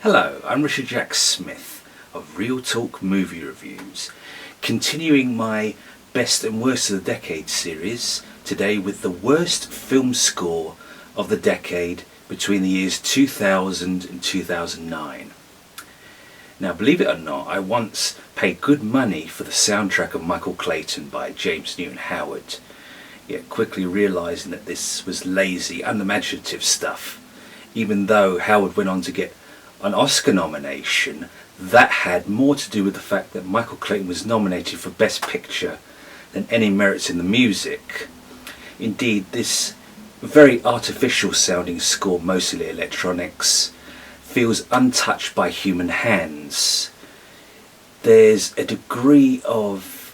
Hello, I'm Richard Jack Smith of Real Talk Movie Reviews, continuing my Best and Worst of the Decade series today with the worst film score of the decade between the years 2000 and 2009. Now, believe it or not, I once paid good money for the soundtrack of Michael Clayton by James Newton Howard, yet quickly realising that this was lazy, unimaginative stuff, even though Howard went on to get an Oscar nomination that had more to do with the fact that Michael Clayton was nominated for Best Picture than any merits in the music. Indeed, this very artificial sounding score, mostly electronics, feels untouched by human hands. There's a degree of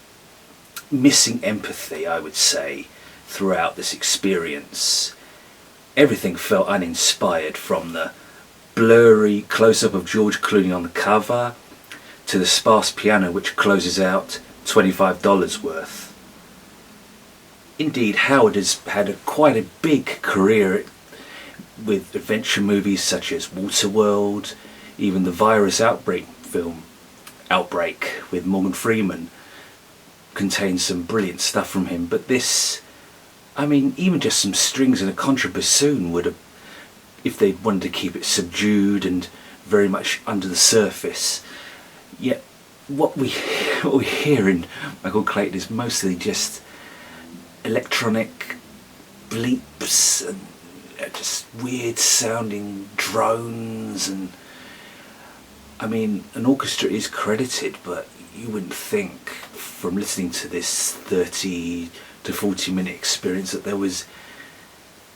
missing empathy, I would say, throughout this experience. Everything felt uninspired, from the blurry close-up of George Clooney on the cover to the sparse piano which closes out $25 worth. Indeed, Howard has had quite a big career with adventure movies such as Waterworld, even the virus outbreak film Outbreak with Morgan Freeman contains some brilliant stuff from him, but this, I mean, even just some strings and a contrabassoon would have, if they wanted to keep it subdued and very much under the surface. Yet what we hear in Michael Clayton is mostly just electronic bleeps and just weird sounding drones, and I mean, an orchestra is credited, but you wouldn't think from listening to this 30 to 40 minute experience that there was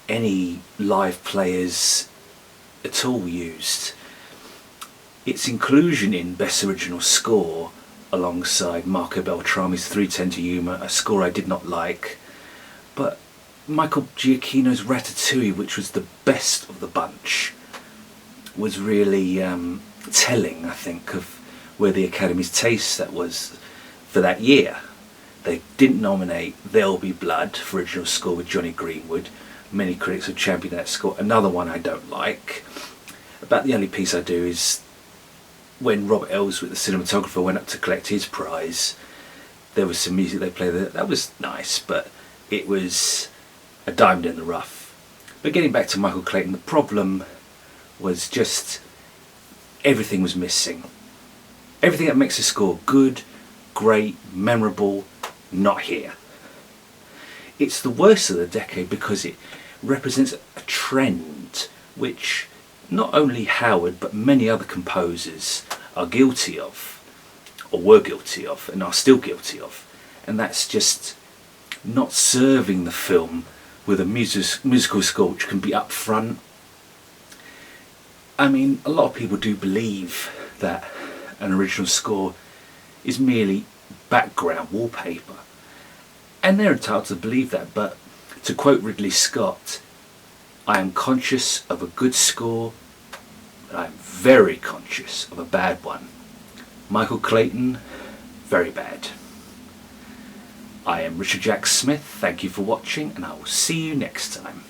any live players at all used. Its inclusion in Best Original Score alongside Marco Beltrami's 3:10 to Yuma, a score I did not like, but Michael Giacchino's Ratatouille, which was the best of the bunch, was really telling, I think, of where the Academy's taste that was for that year. They didn't nominate There'll Be Blood for Original Score with Johnny Greenwood. Many critics have championed that score. Another one I don't like. About the only piece I do is when Robert Elswit, the cinematographer, went up to collect his prize, there was some music they played that was nice, but it was a diamond in the rough. But getting back to Michael Clayton, the problem was just everything was missing. Everything that makes a score good, great, memorable, not here. It's the worst of the decade because it represents a trend which not only Howard but many other composers are guilty of, or were guilty of, and are still guilty of, and that's just not serving the film with a musical score which can be up front. I mean, a lot of people do believe that an original score is merely background wallpaper, and they're entitled to believe that, but to quote Ridley Scott, I am conscious of a good score, but I'm very conscious of a bad one. Michael Clayton, very bad. I am Richard Jack Smith, thank you for watching, and I will see you next time.